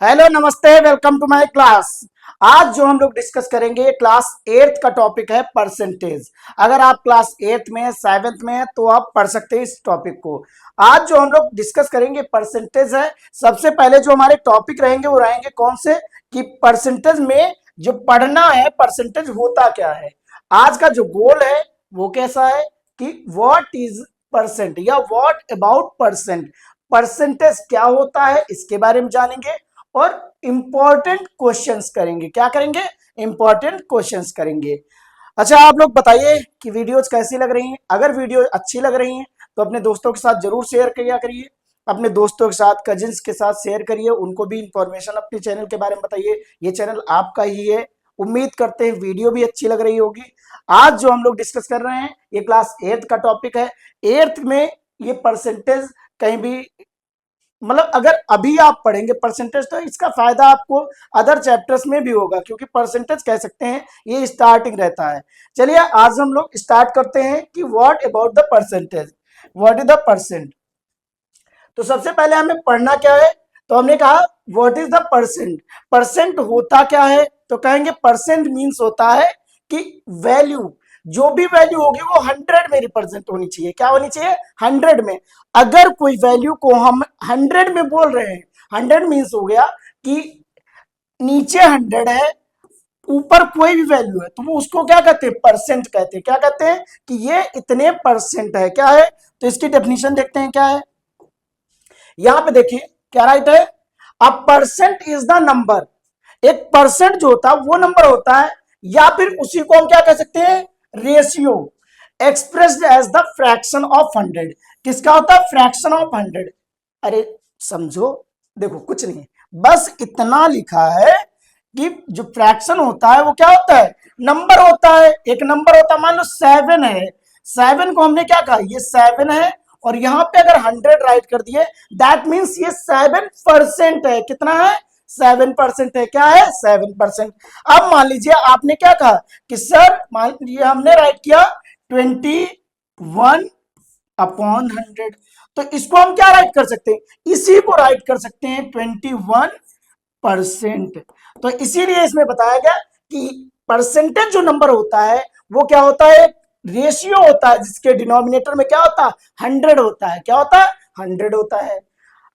Hello नमस्ते, welcome to my class. आज जो हम लोग डिस्कस करेंगे क्लास 8th का टॉपिक है परसेंटेज। अगर आप क्लास 8th में 7th में हैं तो आप पढ़ सकते हैं इस टॉपिक को। आज जो हम लोग डिस्कस करेंगे परसेंटेज है। सबसे पहले जो हमारे टॉपिक रहेंगे वो रहेंगे कौन से, कि परसेंटेज में जो पढ़ना है परसेंटेज होता क्या है। आज का जो गोल है वो कैसा है कि व्हाट इज परसेंट या व्हाट अबाउट परसेंट, परसेंटेज क्या होता है इसके बारे में जानेंगे और इंपॉर्टेंट क्वेश्चंस करेंगे। क्या करेंगे? इंपॉर्टेंट क्वेश्चंस करेंगे। अच्छा, आप लोग बताइए कि वीडियोज कैसी लग रही हैं। अगर वीडियो अच्छी लग रही हैं तो अपने दोस्तों के साथ जरूर शेयर किया करिए। अपने दोस्तों के साथ, कजिन्स के साथ शेयर करिए, उनको भी इंफॉर्मेशन अपने चैनल के बारे में बताइए। ये चैनल आपका ही है। उम्मीद करते हैं वीडियो भी अच्छी लग रही होगी। आज जो हम लोग डिस्कस कर रहे हैं ये क्लास 8th का टॉपिक है। 8th में ये परसेंटेज कहीं भी, मतलब अगर अभी आप पढ़ेंगे परसेंटेज तो इसका फायदा आपको अदर चैप्टर्स में भी होगा, क्योंकि परसेंटेज कह सकते हैं ये स्टार्टिंग रहता है। चलिए आज हम लोग स्टार्ट करते हैं कि what about the percentage, what is the percent. तो सबसे पहले हमें पढ़ना क्या है, तो हमने कहा what is the percent. Percent होता क्या है, तो कहेंगे परसेंट मीन्स होता है कि वैल्यू, जो भी वैल्यू होगी वो 100 में रिप्रेजेंट होनी चाहिए। क्या होनी चाहिए? 100 में। अगर कोई वैल्यू को हम 100 में बोल रहे हैं, 100 मीन्स हो गया कि नीचे 100 है, ऊपर कोई भी वैल्यू है, तो वो उसको क्या कहते हैं? परसेंट कहते हैं। क्या कहते हैं? कि ये इतने परसेंट है। क्या है? तो इसकी डेफिनेशन देखते हैं क्या है। यहां पे देखिए क्या राइट है, a percent is the number. एक परसेंट जो होता है वो नंबर होता है, या फिर उसी को हम क्या कह सकते हैं? Ratio expressed as the fraction of 100। किसका होता है? Fraction of 100। अरे समझो, देखो कुछ नहीं है, बस इतना लिखा है कि जो फ्रैक्शन होता है वो क्या होता है? नंबर होता है। एक नंबर होता है, मान लो 7 है, 7 को हमने क्या कहा? ये 7 है, और यहां पे अगर 100 राइट कर दिए दैट मीन्स ये 7% है। कितना है? 7% है। क्या है? 7%। अब मान लीजिए आपने क्या कहा कि सर मान लीजिए हमने राइट किया 21/100, तो इसको हम क्या राइट कर सकते हैं? इसी को राइट कर सकते हैं 21%। तो इसीलिए इसमें बताया गया कि परसेंटेज जो नंबर होता है वो क्या होता है? रेशियो होता है, जिसके डिनोमिनेटर में क्या होता है? 100 होता है। क्या होता है? 100 होता है।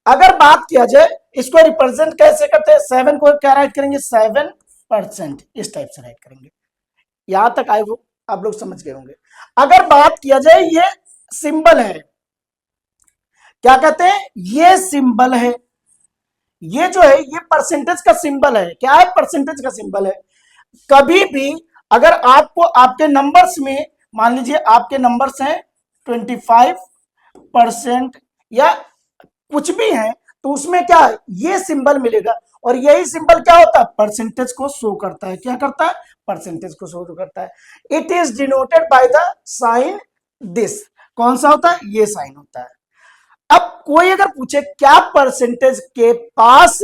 अगर बात किया जाए इसको रिप्रेजेंट कैसे करते हैं, 7 को क्या राइट करेंगे? 7%, इस टाइप से राइट करेंगे। यहां तक आए वो आप लोग समझ गए होंगे। अगर बात किया जाए ये सिंबल है, क्या कहते हैं? ये सिंबल है, ये जो है ये परसेंटेज का सिंबल है। क्या है? परसेंटेज का सिंबल है। कभी भी अगर आपको आपके नंबर्स में, मान लीजिए आपके नंबर्स हैं 25% या कुछ भी है, तो उसमें क्या है? ये सिंबल मिलेगा, और यही सिंबल क्या होता है? परसेंटेज को शो करता है। क्या करता है? परसेंटेज को शो करता है। It is denoted by the sign this. कौन सा होता है? ये साइन होता है। अब कोई अगर पूछे क्या परसेंटेज के पास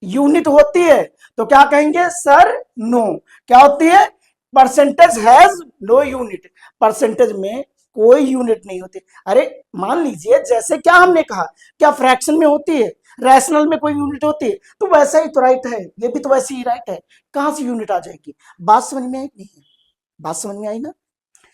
यूनिट होती है, तो क्या कहेंगे? Sir no. क्या होती है? Percentage has no unit. Percentage में कोई यूनिट नहीं होती। अरे मान लीजिए जैसे क्या हमने कहा, क्या फ्रैक्शन में होती है, रैशनल में कोई यूनिट होती है, तो वैसा ही तो राइट है, ये भी तो वैसे ही राइट है। कहां से यूनिट आ जाएगी? बात समझ में आई नहीं है? बात समझ में आई ना?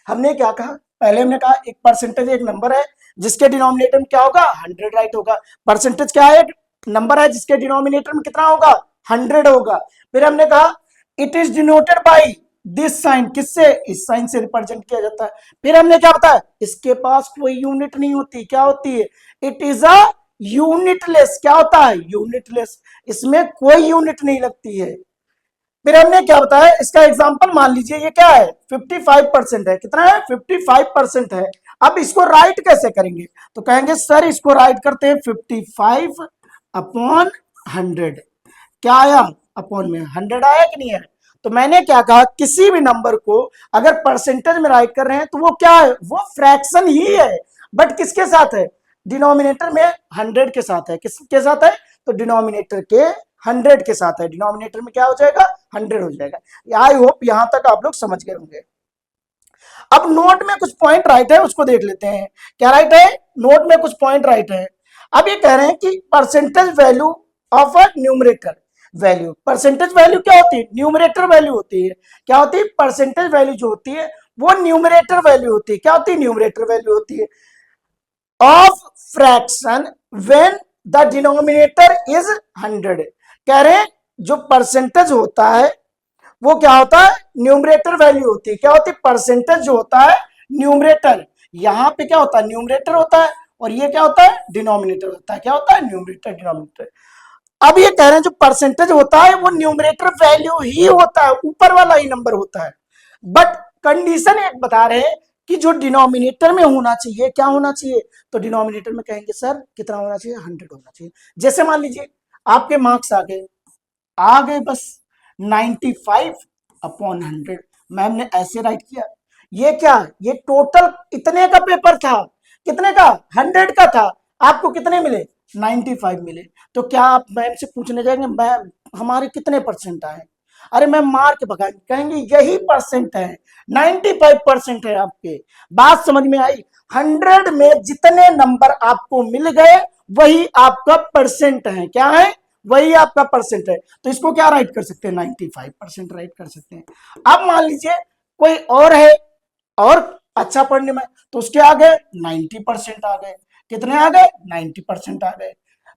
हमने क्या कहा? पहले हमने कहा एक परसेंटेज एक नंबर है जिसके डिनोमिनेटर में क्या होगा? 100 राइट होगा। परसेंटेज क्या है? एक नंबर है जिसके डिनोमिनेटर में कितना होगा? 100 होगा। फिर हमने कहा it is denoted by this sign. किससे? इस साइन से रिप्रेजेंट किया जाता है। फिर हमने क्या बताया? इसके पास कोई यूनिट नहीं होती। क्या होती है? It is a unitless. क्या होता है? यूनिटलेस। इसमें कोई यूनिट नहीं लगती है। फिर हमने क्या बताया? इसका एग्जांपल मान लीजिए ये क्या है? 55% है। कितना है? 55% है। अब इसको राइट कैसे करेंगे? तो कहेंगे सर इसको राइट करते हैं 55/100। क्या आया? अपॉन में 100 आया कि नहीं है? तो मैंने क्या कहा, किसी भी नंबर को अगर परसेंटेज में राइट कर रहे हैं तो वो क्या है? वो फ्रैक्शन ही है, बट किसके साथ है? डिनोमिनेटर में 100 के साथ है। किसके साथ है? तो डिनोमिनेटर के 100 के साथ है। डिनोमिनेटर में क्या हो जाएगा? 100 हो जाएगा। आई होप यहां तक आप लोग समझ गए होंगे। अब नोट में कुछ पॉइंट राइट है, उसको देख लेते हैं। क्या राइट है? नोट में कुछ पॉइंट राइट है। अब ये कह रहे हैं कि percentage value of a numerator, value. Percentage value क्या होती है? न्यूमरेटर वैल्यू होती है। क्या होती है? परसेंटेज वैल्यू जो होती है वो न्यूमरेटर वैल्यू होती है। क्या होती है? न्यूमरेटर वैल्यू होती है of fraction when the denominator is 100। कह रहे हैं जो परसेंटेज होता है वो क्या होता है? न्यूमरेटर वैल्यू होती है। क्या होती है? परसेंटेज जो होता है न्यूमरेटर। यहां पे क्या होता है? न्यूमरेटर होता है, और ये क्या होता है? डिनोमिनेटर होता है। क्या होता है? Numerator denominator. अब ये कह रहे हैं जो परसेंटेज होता है वो न्यूमरेटर वैल्यू ही होता है, ऊपर वाला ही नंबर होता है। बट कंडीशन एक बता रहे हैं कि जो डिनोमिनेटर में होना चाहिए, क्या होना चाहिए? तो डिनोमिनेटर में कहेंगे सर कितना होना चाहिए? 100 होना चाहिए। जैसे मान लीजिए आपके मार्क्स आ गए बस 95/100। मैम ने ऐसे राइट किया। ये क्या? ये टोटल इतने का पेपर था। कितने का? 100 का था। आपको कितने मिले? 95 मिले। तो क्या आप मैम से पूछने जाएंगे मैम हमारे कितने परसेंट आए? अरे मैम मार्क भगाएंगे, कहेंगे यही परसेंट है, 95% है आपके। बात समझ में आई? 100 में जितने नंबर आपको मिल गए वही आपका परसेंट है। क्या है? वही आपका परसेंट है। तो इसको क्या राइट कर सकते हैं? 95% राइट कर सकते हैं। अब मान लीजिए कोई और है और अच्छा पढ़ने में, तो उसके आगे 90% आ गए। कितने आ गए? 90% आ गए।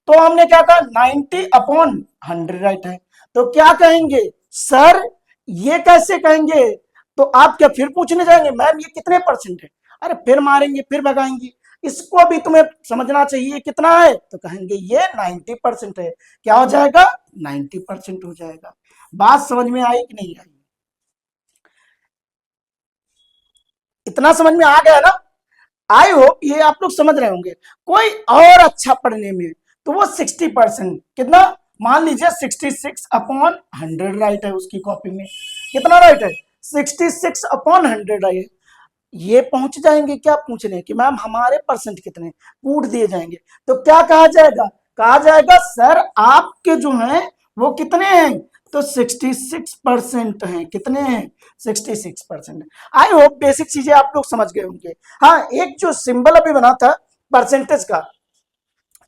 तो हमने क्या कहा? 90/100 राइट है। तो क्या कहेंगे सर? ये कैसे कहेंगे? तो आप क्या फिर पूछने जाएंगे मैम ये कितने परसेंट है? अरे फिर मारेंगे, फिर भगाएंगे। इसको भी तुम्हें समझना चाहिए कितना है, तो कहेंगे ये 90% है। क्या हो जाएगा? 90% हो जाएगा। बात समझ में आई कि नहीं आई? इतना समझ में आ गया ना? आई होप ये आप लोग समझ रहे होंगे। कोई और अच्छा पढ़ने में तो वो 60%, कितना? मान लीजिए 66/100 राइट है उसकी कॉपी में। कितना राइट है? 66/100 राइट है। ये पहुंच जाएंगे क्या पूछने कि मैम हमारे परसेंट कितने, कूट दिए जाएंगे। तो क्या कहा जाएगा? कहा जाएगा सर आपके जो हैं वो कितने हैं? तो 66% हैं। कितने हैं? 66%। आई होप बेसिक चीजें आप लोग समझ गए होंगे। हाँ, एक जो सिंबल अभी बना था परसेंटेज का,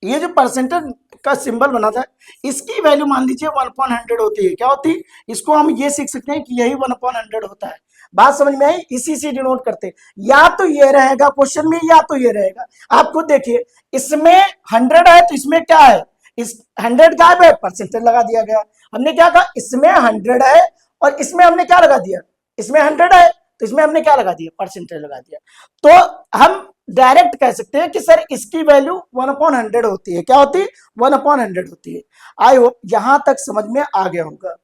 ये जो परसेंटेज का सिंबल बना था इसकी वैल्यू मान लीजिए 1/100 होती है। क्या होती है? इसको हम ये सीख सकते हैं कि यही 1/100 होता है। बात समझ में आई? इसी से डिनोट करते हैं। या तो ये रहेगा क्वेश्चन में या तो ये रहेगा। आप खुद देखिए, इसमें 100 है तो इसमें क्या है? इस 100 गायब है, परसेंटेज लगा दिया गया। हमने क्या कहा? इसमें 100 है और इसमें हमने क्या लगा दिया? इसमें 100 है तो इसमें हमने क्या लगा दिया? परसेंटेज लगा दिया। तो हम डायरेक्ट कह सकते हैं कि सर इसकी वैल्यू 1/100 होती है। क्या होती है? 1/100 होती है। आई होप यहां तक समझ में आ गया होगा।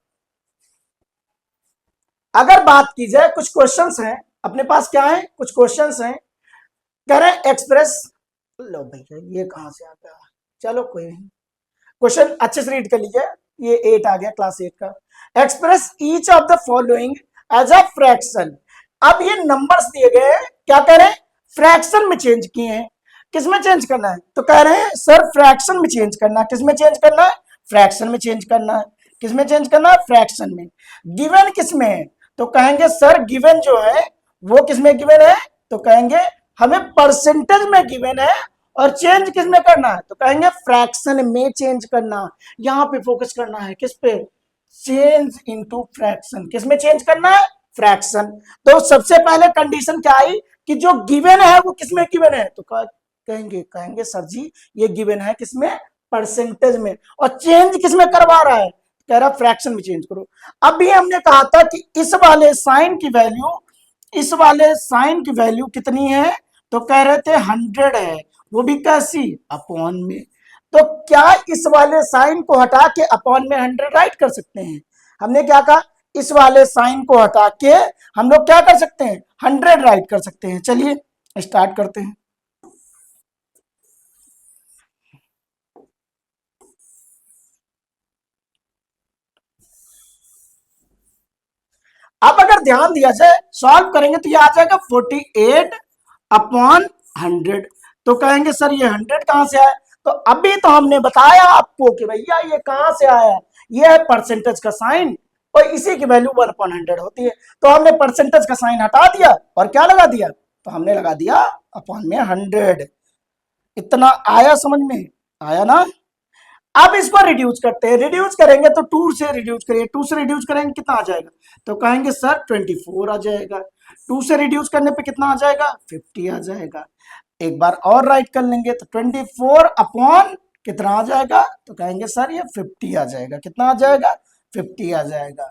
अगर बात की जाए कुछ क्वेश्चंस हैं अपने पास, क्या है? कुछ क्वेश्चंस हैं। कह रहे हैं एक्सप्रेस, लो भैया ये कहां से आ गया? चलो कोई नहीं, क्वेश्चन अच्छे से रीड कर लीजिए। ये 8 आ गया, क्लास 8 का। Express each of the following as a fraction. अब ये नंबर्स दिए गए हैं, क्या कह रहे हैं? फ्रैक्शन में चेंज किए हैं। किसमें चेंज करना है? तो कह रहे हैं सर फ्रैक्शन में चेंज करना है। किसमें चेंज करना है? फ्रैक्शन में चेंज करना है। किसमें चेंज करना है? फ्रैक्शन में। गिवन किसमें है? तो कहेंगे सर गिवन जो है वो किसमें गिवन है? तो कहेंगे हमें परसेंटेज में गिवन है। और चेंज किस में करना है? तो कहेंगे फ्रैक्शन में चेंज करना। यहां पे फोकस करना है किस पे? Change into fraction. किस में चेंज करना है? फ्रैक्शन। तो सबसे पहले कंडीशन क्या आई कि जो गिवन है वो किस में गिवन है? तो कहेंगे कहेंगे सर जी ये गिवन है किसमें? परसेंटेज में। और चेंज किस में करवा रहा है? कह रहा फ्रैक्शन में चेंज करो। अभी हमने कहा था कि इस वाले साइन की वैल्यू, इस वाले साइन की वैल्यू कितनी है? तो कह रहे थे 100 है, वो भी कैसी? अपॉन में। तो क्या इस वाले साइन को हटा के अपॉन में 100 राइट कर सकते हैं? हमने क्या कहा? इस वाले साइन को हटा के हम लोग क्या कर सकते हैं? 100 राइट कर सकते हैं। चलिए स्टार्ट करते हैं। अब अगर ध्यान दिया जाए सॉल्व करेंगे तो ये आ जाएगा 48/100। तो कहेंगे सर ये 100 कहां से आया? तो अभी तो हमने बताया आपको कि भैया ये कहां से आया, ये है परसेंटेज का साइन और इसी की वैल्यू 1/100 होती है। तो हमने परसेंटेज का साइन हटा दिया और क्या लगा दिया? तो हमने लगा दिया अपॉन में 100। इतना आया समझ में? आया ना? अब इसको रिड्यूस करते हैं, रिड्यूस करेंगे तो 2 से रिड्यूस करिए, 2 से रिड्यूस करेंगे कितना आ जाएगा, तो कहेंगे सर 24 आ जाएगा। 2 से रिड्यूस करने पे कितना आ जाएगा, 50 आ जाएगा। एक बार और राइट कर लेंगे तो 24 अपॉन कितना आ जाएगा, तो कहेंगे सर ये 50 आ जाएगा। कितना आ जाएगा, 50 आ जाएगा।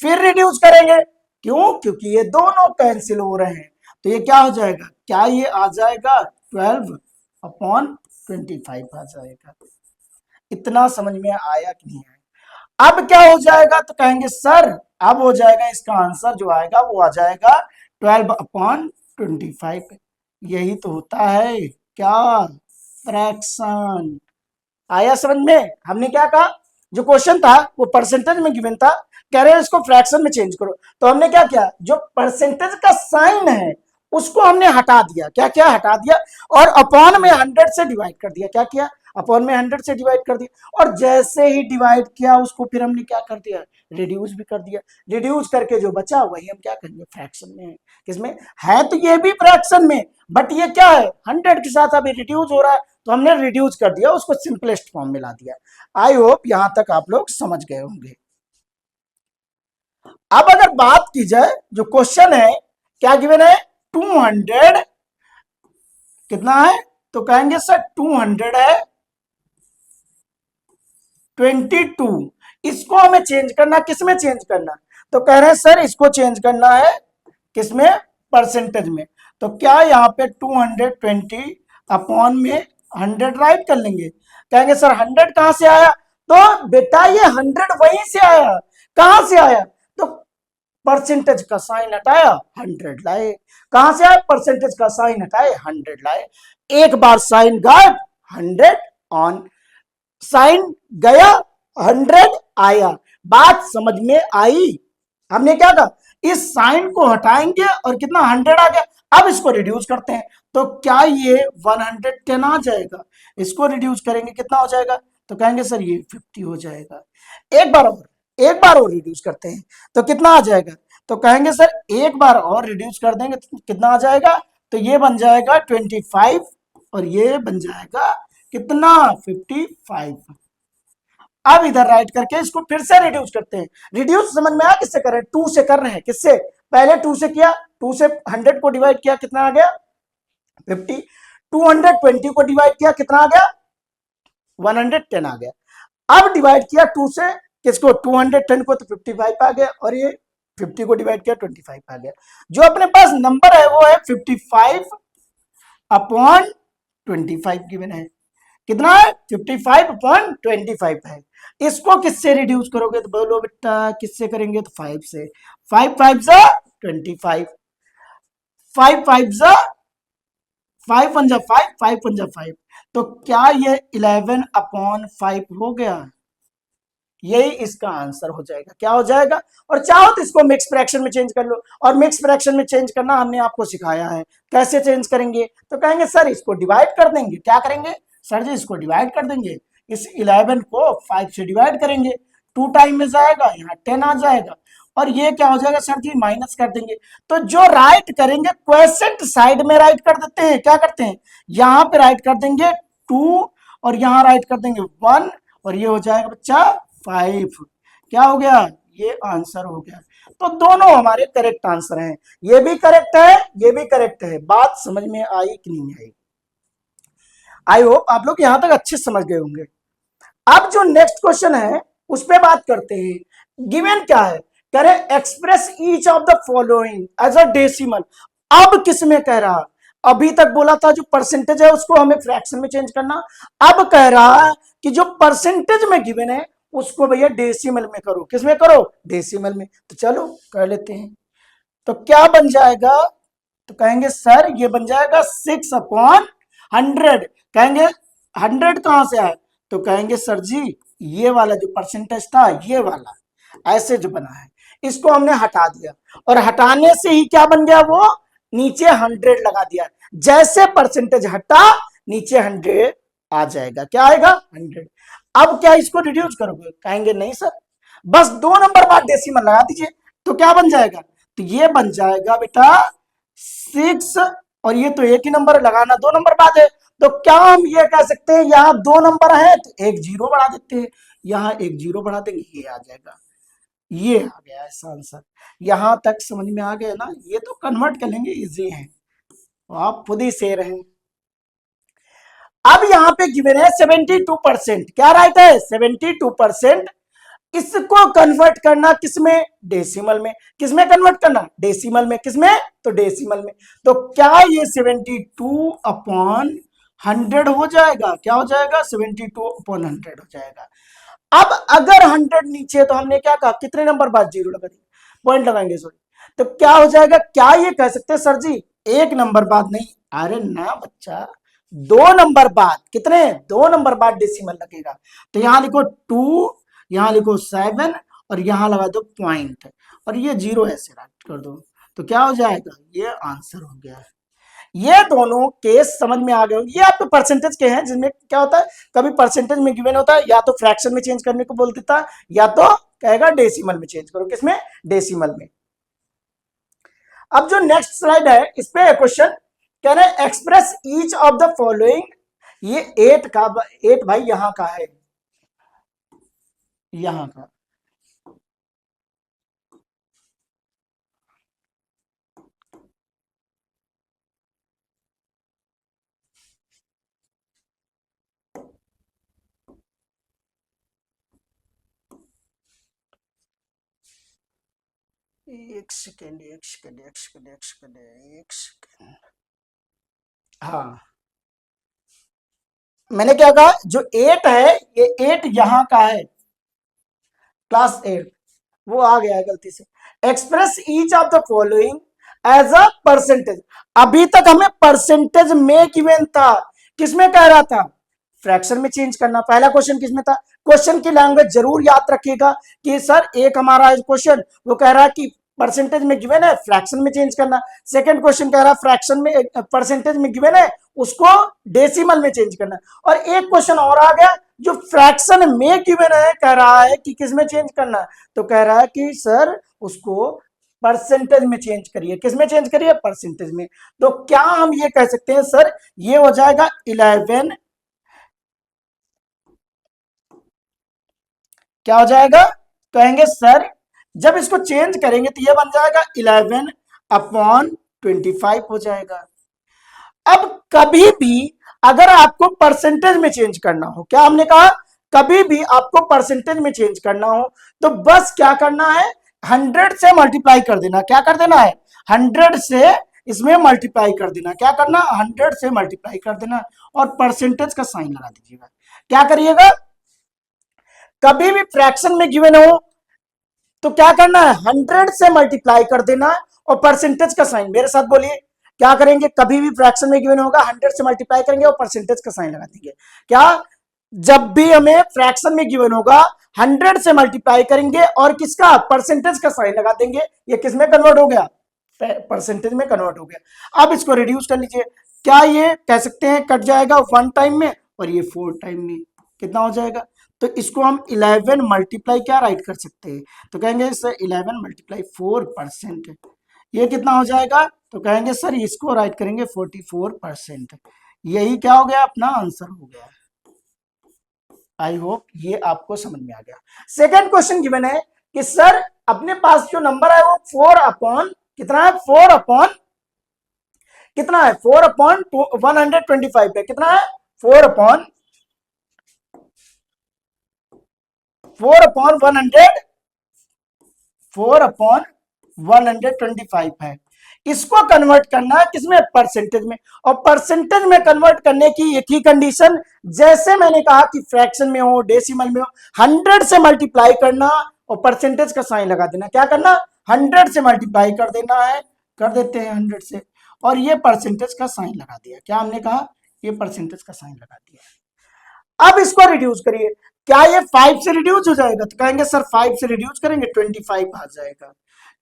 फिर रिड्यूस करेंगे, क्यों, क्योंकि ये दोनों कैंसिल हो रहे हैं, तो ये क्या हो जाएगा, क्या ये आ जाएगा 12 अपॉन 25 आ जाएगा। इतना समझ में आया कि नहीं आया। अब क्या हो जाएगा, तो कहेंगे सर अब हो जाएगा इसका आंसर जो आएगा वो आ जाएगा 12 अपॉन 25। यही तो होता है क्या, फ्रैक्शन। आया समझ में। हमने क्या कहा, जो क्वेश्चन था वो परसेंटेज में गिवन था, कह रहे हैं इसको फ्रैक्शन में चेंज करो, तो हमने क्या किया, जो परसेंटेज का साइन है उसको हमने हटा दिया, क्या क्या हटा दिया, और अपॉन में 100 से डिवाइड कर दिया। क्या किया, अपॉन में 100 से डिवाइड कर दिया, और जैसे ही डिवाइड किया उसको फिर हमने क्या कर दिया, रिड्यूस भी कर दिया। रिड्यूस करके जो बचा वही हम क्या करेंगे, फ्रैक्शन में। किसमें है, तो ये भी फ्रैक्शन में, बट ये क्या है 100 के साथ अभी रिड्यूस हो रहा है, तो हमने रिड्यूस कर दिया, उसको सिंपलेस्ट फॉर्म में ला दिया। आई होप यहां तक आप लोग समझ गए होंगे। अब अगर बात की जाए, जो क्वेश्चन है क्या गिवन है, 200 कितना है, तो कहेंगे सर 200 है 22, इसको हमें चेंज करना, किसमें चेंज करना, तो कह रहे हैं सर इसको चेंज करना है किसमें, परसेंटेज में। तो क्या यहाँ पे 220 अपॉन में 100 राइट कर लेंगे। कहेंगे सर 100 कहां से आया, तो बेटा ये 100 वहीं से आया, कहां से आया, तो परसेंटेज का साइन हटाया 100 लाए। कहां से आया, परसेंटेज का साइन हटाए 100 लाए। एक बार साइन गायब 100 ऑन, साइन गया 100 आया। बात समझ में आई। हमने क्या कहा, इस साइन को हटाएंगे और कितना 100 आ गया। अब इसको रिड्यूस करते हैं, तो क्या ये 110 आ जाएगा, इसको रिड्यूस करेंगे कितना हो जाएगा, तो कहेंगे सर ये 50 हो जाएगा। एक बार और रिड्यूस करते हैं तो कितना आ जाएगा, तो कहेंगे सर एक बार और रिड्यूस कर देंगे तो कितना आ जाएगा, तो ये बन जाएगा 25 और ये बन जाएगा कितना 55। अब इधर राइट करके इसको फिर से रिड्यूस करते हैं। रिड्यूस समझ में आया किससे कर रहे हैं, 2 से कर रहे हैं। किससे, पहले 2 से किया, 2 से 100 को डिवाइड किया कितना आ गया 50, 220 को डिवाइड किया कितना आ गया 110 आ गया। अब डिवाइड किया 2 से किसको, 210 को, तो 55 आ गया, और ये 50 को डिवाइड किया 25 आ गया। जो अपने पास नंबर है वो है 55 अपॉन 25 गिवन है। कितना है 55 अपॉन 25 है। इसको किससे रिड्यूस करोगे, तो बोलो बेटा किससे करेंगे, तो 5 से। 5 5 जा 25, 5 5 जा 5 1 जा 5, 5 1 जा 5, तो क्या ये 11 अपॉन 5 हो गया, यही इसका आंसर हो जाएगा। क्या हो जाएगा, और चाहो तो इसको मिक्स फ्रैक्शन में चेंज कर लो, और मिक्स फ्रैक्शन में चेंज करना हमने आपको सिखाया है, कैसे चेंज करेंगे, तो कहेंगे सर इसको डिवाइड कर देंगे। क्या करेंगे सर जी, इसको डिवाइड कर देंगे, इस 11 को 5 से डिवाइड करेंगे, 2 टाइम में जाएगा, यहाँ 10 आ जाएगा, और ये क्या हो जाएगा सर जी, माइनस कर देंगे। तो जो राइट करेंगे क्वेश्चन साइड में राइट कर देते हैं, क्या करते हैं, यहाँ पे राइट कर देंगे 2 और यहाँ राइट कर देंगे 1, और ये हो जाएगा बच्चा 5। क्या हो गया, ये आंसर हो गया। तो दोनों हमारे करेक्ट आंसर हैं, ये भी करेक्ट है ये भी करेक्ट है। बात समझ में आई कि नहीं आई, आई होप आप लोग यहां तक अच्छे समझ गए होंगे। अब जो नेक्स्ट क्वेश्चन है उस पर बात करते हैं। गिवन क्या है, करे express each of the following as a decimal. अब किसमें कह रहा, अभी तक बोला था जो परसेंटेज है उसको हमें फ्रैक्शन में चेंज करना, अब कह रहा है कि जो परसेंटेज में गिवन है उसको भैया डेसिमल में करो। किसमें करो, डेसिमल में। तो चलो कर लेते हैं। तो क्या बन जाएगा, तो कहेंगे सर ये बन जाएगा 6 अपॉन 100। कहेंगे 100 कहां से आया, तो कहेंगे सर जी ये वाला जो परसेंटेज था ये वाला ऐसे जो बना है इसको हमने हटा दिया, और हटाने से ही क्या बन गया, वो नीचे 100 लगा दिया। जैसे परसेंटेज हटा नीचे 100 आ जाएगा। क्या आएगा 100। अब क्या इसको रिड्यूस करोगे, कहेंगे नहीं सर बस 2 नंबर बाद डेसिमल लगा दीजिए। तो क्या बन जाएगा, तो ये बन जाएगा बेटा 6, और ये तो एक ही नंबर लगाना 2 नंबर बाद है, तो क्या हम ये कह सकते हैं यहाँ दो नंबर है तो एक जीरो बढ़ा देते हैं, यहाँ एक जीरो बढ़ा देंगे, ये आ जाएगा, ये आ गया ऐसा आंसर। यहां तक समझ में आ गया ना, ये तो कन्वर्ट कर लेंगे, इजी है, तो आप खुद ही से रहे। अब यहाँ पे गिवन है 72%, क्या राइट है 72%। इसको कन्वर्ट करना किसमें, डेसिमल में। किसमें कन्वर्ट करना, डेसिमल में। किसमें, तो डेसिमल में। तो क्या ये 72/100 हो जाएगा, क्या हो जाएगा 72/100 हो जाएगा। अब अगर 100 नीचे तो हमने क्या कहा, कितने नंबर बाद जीरो लगा दिया, पॉइंट लगाएंगे सॉरी, तो क्या हो जाएगा, क्या ये कह सकते हैं सर जी एक नंबर बाद, नहीं, अरे ना बच्चा, दो नंबर बाद, कितने, दो नंबर बाद डेसिमल लगेगा। तो यहां लिखो 2, यहां लिखो 7 और यहां लगा दो पॉइंट और ये जीरो ऐसे राइट कर दो, तो क्या हो जाएगा, ये आंसर हो गया। ये दोनों केस समझ में आ गए होंगे। ये आपके परसेंटेज के हैं जिसमें क्या होता है, कभी परसेंटेज में गिवन होता है, या तो फ्रैक्शन में चेंज करने को बोल देता है, या तो कहेगा डेसिमल में चेंज करो, किसमें, डेसिमल में। अब जो नेक्स्ट स्लाइड है इस पे क्वेश्चन कह रहे हैं express each of the following. ये 8 का, 8 भाई यहां का है, यहां का, एक सेकेंड एक सेकेंड एक सेकेंड एक सेकेंड एक सेकेंड, हाँ मैंने क्या कहा, जो 8 है ये 8 यहां का है, क्लास 8, वो आ गया है गलती से। Express each of the following as a percentage. अभी तक हमें परसेंटेज में गिवन था, किसमें कह रहा था, फ्रैक्शन में चेंज करना। पहला क्वेश्चन किसमें था, क्वेश्चन की लैंग्वेज जरूर याद रखिएगा कि सर एक हमारा क्वेश्चन वो कह रहा है कि परसेंटेज में गिवन है फ्रैक्शन में चेंज करना, सेकंड क्वेश्चन कह रहा है फ्रैक्शन में परसेंटेज में गिवन है उसको डेसिमल में चेंज करना, और एक क्वेश्चन और आ गया जो फ्रैक्शन में गिवन है कह रहा है कि किस में चेंज करना, तो कह रहा है कि सर उसको परसेंटेज में चेंज करिए, किस में चेंज करिए, परसेंटेज में। तो क्या हम ये कह सकते हैं सर ये हो जाएगा 11, क्या हो जाएगा, कहेंगे सर जब इसको चेंज करेंगे तो ये बन जाएगा 11/25 हो जाएगा। अब कभी भी अगर आपको परसेंटेज में चेंज करना हो, क्या हमने कहा, कभी भी आपको परसेंटेज में चेंज करना हो तो बस क्या करना है, 100 से मल्टीप्लाई कर देना, क्या कर देना है, 100 से इसमें मल्टीप्लाई कर देना, क्या करना, 100 से मल्टीप्लाई कर देना और परसेंटेज का साइन लगा दीजिएगा। क्या करिएगा, कभी भी फ्रैक्शन में गिवन हो तो क्या करना है, 100 से मल्टीप्लाई कर देना और परसेंटेज का साइन, मेरे साथ बोलिए, क्या करेंगे, कभी भी फ्रैक्शन में गिवन होगा 100 से मल्टीप्लाई करेंगे और परसेंटेज का साइन लगा देंगे। क्या, जब भी हमें फ्रैक्शन में गिवन होगा 100 से मल्टीप्लाई करेंगे और किसका, परसेंटेज का साइन लगा देंगे, ये किस में कन्वर्ट हो गया, परसेंटेज में कन्वर्ट हो गया। अब इसको रिड्यूस कर लीजिए, क्या ये कह सकते हैं कट जाएगा 1 टाइम में और ये 4 टाइम में, कितना हो जाएगा, तो इसको हम 11 मल्टीप्लाई क्या राइट कर सकते हैं, तो कहेंगे सर 11 मल्टीप्लाई 4%, ये कितना हो जाएगा, तो कहेंगे सर इसको राइट करेंगे 44%। यही क्या हो गया, अपना आंसर हो गया। आई होप ये आपको समझ में आ गया। सेकंड क्वेश्चन गिवन है कि सर अपने पास जो नंबर है वो 4 अपॉन कितना है, 4 अपॉन कितना है, 4/125 है, कितना है, 4 अपॉन 100, 4/125 है। इसको कन्वर्ट करना है किसमें, परसेंटेज में, और परसेंटेज में कन्वर्ट करने की एक ही कंडीशन, जैसे मैंने कहा कि फ्रैक्शन में हो डेसिमल में हो, 100 से मल्टीप्लाई करना और परसेंटेज का साइन लगा देना, क्या करना, 100 से मल्टीप्लाई कर देना है, कर देते हैं 100 से, और ये परसेंटेज का साइन लगा दिया, क्या हमने कहा, ये परसेंटेज का साइन लगा दिया। अब इसको रिड्यूस करिए, क्या ये 5 से रिड्यूस हो जाएगा, तो कहेंगे सर 5 से रिड्यूस करेंगे 25 आ जाएगा।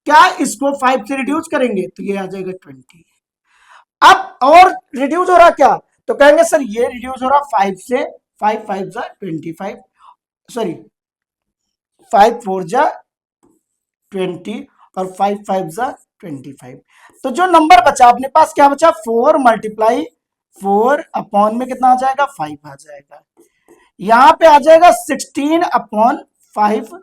क्या इसको 5 से रिड्यूस करेंगे तो ये आ जाएगा 20। अब और रिड्यूस हो रहा क्या, तो कहेंगे सर ये रिड्यूस हो रहा 5 से, 5 5 जा 25, सॉरी 5 4 जा 20 और 5 5 जा 25। तो जो नंबर बचा अपने पास क्या बचा, 4 मल्टीप्लाई 4 अपॉन में कितना आ जाएगा 5 आ जाएगा। यहां पे आ जाएगा 16 अपॉन 5।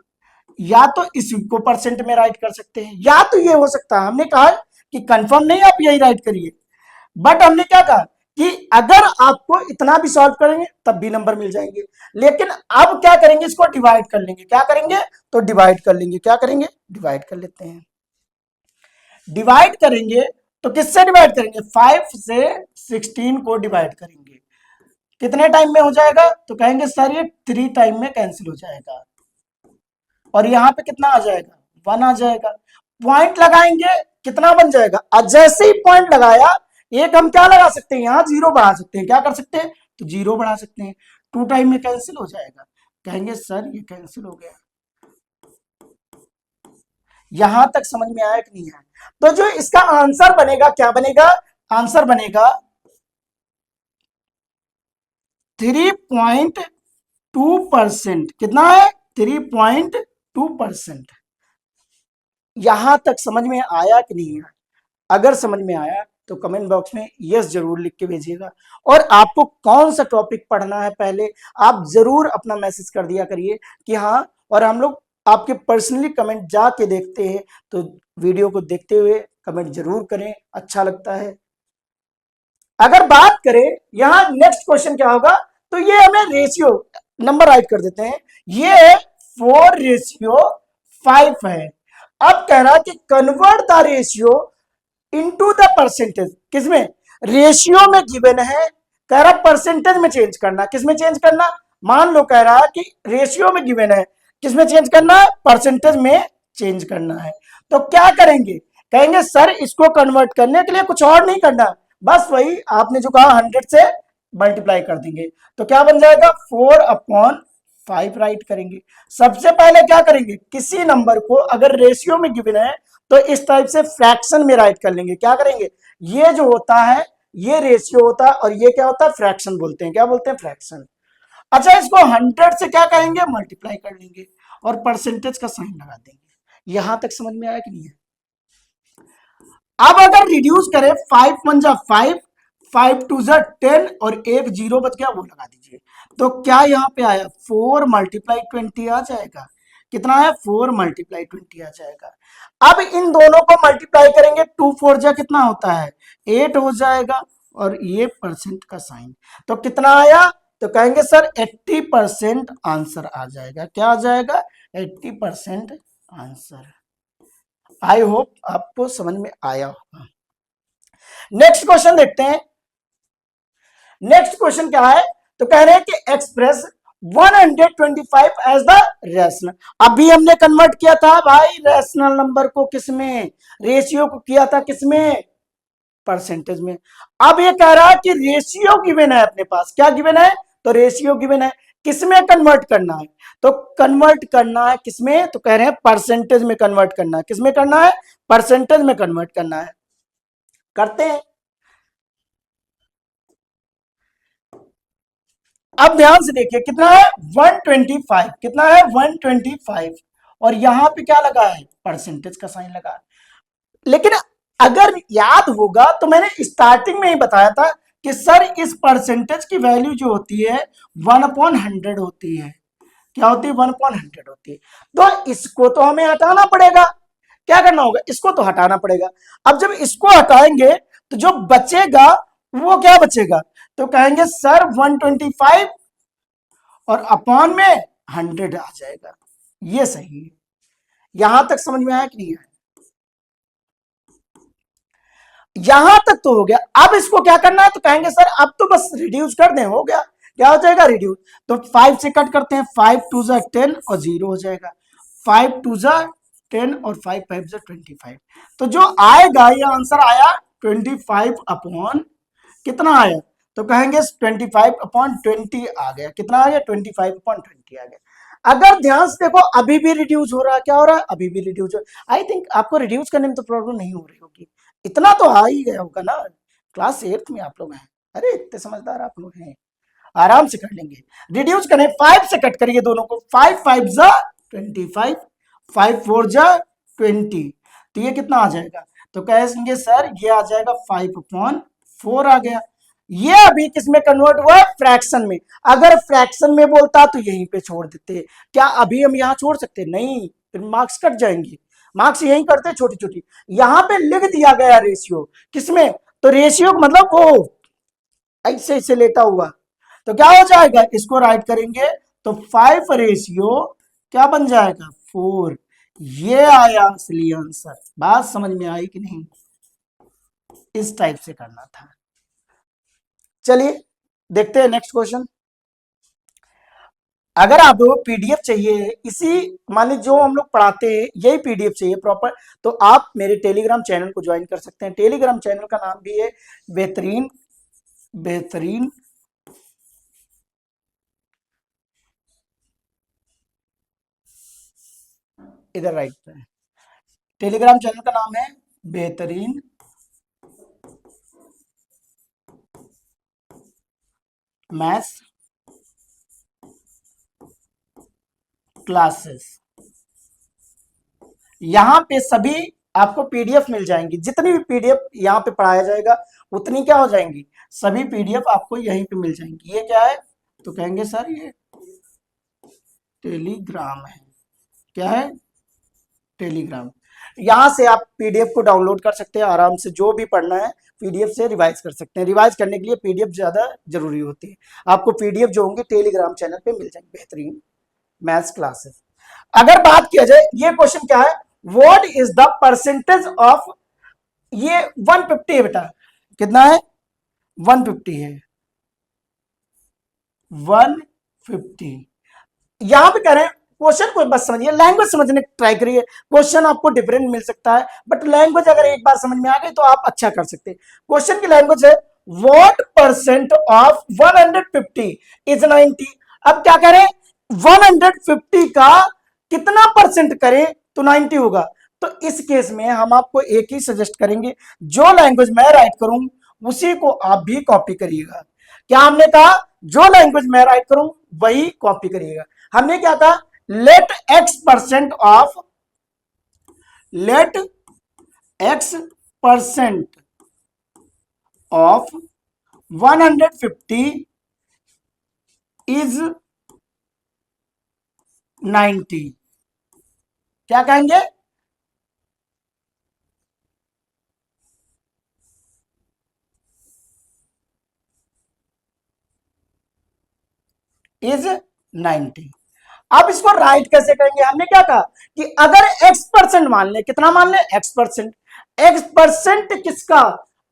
या तो इसी को परसेंट में राइट कर सकते हैं, या तो ये हो सकता है, हमने कहा कि कंफर्म नहीं आप यही राइट करिए, बट हमने क्या कहा कि अगर आपको इतना भी सॉल्व करेंगे तब भी नंबर मिल जाएंगे। लेकिन अब क्या करेंगे, इसको डिवाइड कर लेंगे। क्या करेंगे, तो डिवाइड कर लेंगे। क्या करेंगे, डिवाइड कर लेते हैं। डिवाइड करेंगे तो किससे डिवाइड करेंगे, 5 से 16 को डिवाइड करेंगे। कितने टाइम में हो जाएगा, तो कहेंगे सर ये 3 टाइम में कैंसिल हो जाएगा, और यहां पे कितना आ जाएगा, 1 आ जाएगा। पॉइंट लगाएंगे, कितना बन जाएगा, और जैसे ही पॉइंट लगाया, एक हम क्या लगा सकते हैं, यहां 0 बढ़ा सकते हैं। क्या कर सकते हैं, तो 0 बढ़ा सकते हैं। 2 टाइम में कैंसिल हो जाएगा। कहेंगे सर ये कैंसिल हो गया। यहां तक समझ में आया कि नहीं आया। तो जो इसका आंसर बनेगा, क्या बनेगा, आंसर बनेगा 3.2%। कितना है, 3.2%। यहां तक समझ में आया कि नहीं आया। अगर समझ में आया तो कमेंट बॉक्स में यस जरूर लिख के भेजिएगा। और आपको कौन सा टॉपिक पढ़ना है पहले आप जरूर अपना मैसेज कर दिया करिए कि हाँ, और हम लोग आपके पर्सनली कमेंट जाके देखते हैं। तो वीडियो को देखते हुए कमेंट जरूर करें, अच्छा लगता है। अगर बात करें यहां नेक्स्ट क्वेश्चन क्या होगा, तो ये हमें रेशियो नंबर राइट कर देते हैं। ये 4:5 है। अब कह रहा है कि convert the ratio into the percentage. किसमें, रेशियो में गिवन है, कह रहा परसेंटेज में चेंज करना। किसमें चेंज करना, मान लो कह रहा कि रेशियो में गिवन है, किसमें चेंज करना है, परसेंटेज में चेंज करना है। तो क्या करेंगे, कहेंगे सर इसको कन्वर्ट करने के लिए कुछ और नहीं करना, बस वही आपने जो कहा 100 से मल्टीप्लाई कर देंगे। तो क्या बन जाएगा, 4/5 राइट करेंगे। सबसे पहले क्या करेंगे, किसी नंबर को अगर रेशियो में गिवन है तो इस टाइप से फ्रैक्शन में राइट कर लेंगे। क्या करेंगे, ये जो होता है ये रेशियो होता है, और ये क्या होता है, फ्रैक्शन बोलते हैं। क्या बोलते हैं, फ्रैक्शन। अच्छा, इसको 100 से क्या कहेंगे, मल्टीप्लाई कर लेंगे और परसेंटेज का साइन लगा देंगे। यहां तक समझ में आया कि नहीं है। अब अगर रिड्यूस करें, 5 1 जा 5, 5 2 जा 10, और एक 0 बच गया वो लगा दीजिए। तो क्या यहाँ पे आया, 4 मल्टीप्लाई 20 आ जाएगा। कितना है, 4 मल्टीप्लाई 20 आ जाएगा। अब इन दोनों को मल्टीप्लाई करेंगे, 2 4 जा कितना होता है, 8 हो जाएगा, और ये परसेंट का साइन। तो कितना आया, तो कहेंगे सर 80% आंसर आ जाएगा। क्या आ जाएगा, 80% आंसर। आई होप आपको समझ में आया होगा। नेक्स्ट क्वेश्चन देखते हैं। नेक्स्ट क्वेश्चन क्या है, तो कह रहे हैं कि एक्सप्रेस 125 एज द रैशनल। अभी हमने कन्वर्ट किया था भाई रैशनल नंबर को किसमें, रेशियो को किया था किसमें, परसेंटेज में। अब ये कह रहा है कि रेशियो गिवन है अपने पास। क्या गिवन है, तो रेशियो गिवन है, किसमें कन्वर्ट करना है, तो कन्वर्ट करना है किसमें, तो कह रहे हैं परसेंटेज में कन्वर्ट करना है। किसमें करना है, परसेंटेज में कन्वर्ट करना है। करते हैं। अब ध्यान से देखिए कितना है, 125। कितना है, 125, और यहां पे क्या लगा है, परसेंटेज का साइन लगा है। लेकिन अगर याद होगा तो मैंने स्टार्टिंग में ही बताया था कि सर इस परसेंटेज की वैल्यू जो होती है 1/100 होती है। क्या होती है, 1/100 होती है। तो इसको तो हमें हटाना पड़ेगा। क्या करना होगा, इसको तो हटाना पड़ेगा। अब जब इसको हटाएंगे तो जो बचेगा वो क्या बचेगा, तो कहेंगे सर 125 और अपॉन में 100 आ जाएगा। ये सही है। यहां तक समझ में आया कि नहीं आया, यहां तक तो हो गया। अब इसको क्या करना है, तो कहेंगे सर अब तो बस रिड्यूस कर दें, हो गया। क्या हो जाएगा, रिड्यूस। तो 5 से कट करते हैं, 5 2 जा 10 और 0 हो जाएगा। 5 2 जा 10 और 5 5 जा 25। तो जो आएगा ये आंसर आया 25 अपॉन कितना आया, तो कहेंगे 25/20 आ गया। कितना आ गया, 25/20 आ गया। अगर ध्यान से देखो अभी भी रिड्यूस हो रहा है। क्या हो रहा है, अभी भी रिड्यूस हो रहा है। आई थिंक आपको रिड्यूस करने में तो प्रॉब्लम नहीं हो रही होगी, इतना तो आ ही गया होगा ना। क्लास 8th में आप लोग हैं, अरे इतने समझदार आप लोग हैं, आराम से कर लेंगे। रिड्यूस करें, 5 से कट करिए दोनों को, 5 5 जा 25, 5 4 जा 20, तो ये कितना आ जाएगा, तो कहेंगे सर ये आ जाएगा 5/4 आ गया। ये अभी किसमें कन्वर्ट हुआ? फ्रैक्शन में। अगर फ्रैक्शन में बोलता तो यहीं पे छोड़ देते। क्या अभी हम यहां छोड़ सकते? नहीं, फिर मार्क्स कट जाएंगे। मार्क्स यहीं करते छोटी छोटी। यहां पे लिख दिया गया रेशियो किसमें? तो रेशियो मतलब वो ऐसे ऐसे लेटा हुआ, तो क्या हो जाएगा? इसको राइट करेंगे तो 5 रेशियो क्या बन जाएगा? 4। ये आया असली आंसर। बात समझ में आई कि नहीं? इस टाइप से करना था। चलिए देखते हैं नेक्स्ट क्वेश्चन। अगर आपको पीडीएफ चाहिए इसी, मान लीजिए जो हम लोग पढ़ाते हैं यही पीडीएफ चाहिए प्रॉपर, तो आप मेरे टेलीग्राम चैनल को ज्वाइन कर सकते हैं। टेलीग्राम चैनल का नाम भी है बेहतरीन बेहतरीन इधर राइट पे। टेलीग्राम चैनल का नाम है बेहतरीन मैथ्स क्लासेस। यहाँ पे सभी आपको पीडीएफ मिल जाएंगी, जितनी भी पीडीएफ यहाँ पे पढ़ाया जाएगा उतनी क्या हो जाएंगी? सभी पीडीएफ आपको यहीं पे मिल जाएंगी। ये क्या है? तो कहेंगे सर ये टेलीग्राम है। क्या है? टेलीग्राम। यहाँ से आप पीडीएफ को डाउनलोड कर सकते हैं आराम से, जो भी पढ़ना है पीडीएफ से रिवाइज कर सकते हैं। रिवाइज करने के लिए पीडीएफ ज्यादा जरूरी होती है। आपको पीडीएफ जो होंगे टेलीग्राम चैनल पे मिल जाएंगे बेहतरीन मैथ्स क्लासेस। अगर बात किया जाए, ये क्वेश्चन क्या है? What is the percentage of, ये 150 है बेटा, कितना है? 150 है, 150। यहां पे कह रहे हैं क्वेश्चन को बस समझिए, लैंग्वेज समझने की ट्राई करिए। क्वेश्चन आपको डिफरेंट मिल सकता है, बट लैंग्वेज अगर एक बार समझ में आ गई तो आप अच्छा कर सकते हैं। क्वेश्चन की लैंग्वेज है व्हाट परसेंट ऑफ 150 इज 90। अब क्या करें? 150 का कितना परसेंट करें तो 90 होगा? तो इस केस में हम आपको एक ही सजेस्ट करेंगे, जो लैंग्वेज मैं राइट करूं उसी को आप भी कॉपी करिएगा। क्या हमने कहा? जो लैंग्वेज मैं राइट करूं वही कॉपी करिएगा। हमने क्या कहा? Let x percent of, let x percent of 150 is 90। क्या कहेंगे? इज 90। अब इसको राइट कैसे करेंगे? हमने क्या कहा कि अगर x परसेंट मान ले, कितना मान ले? x percent. x परसेंट किसका?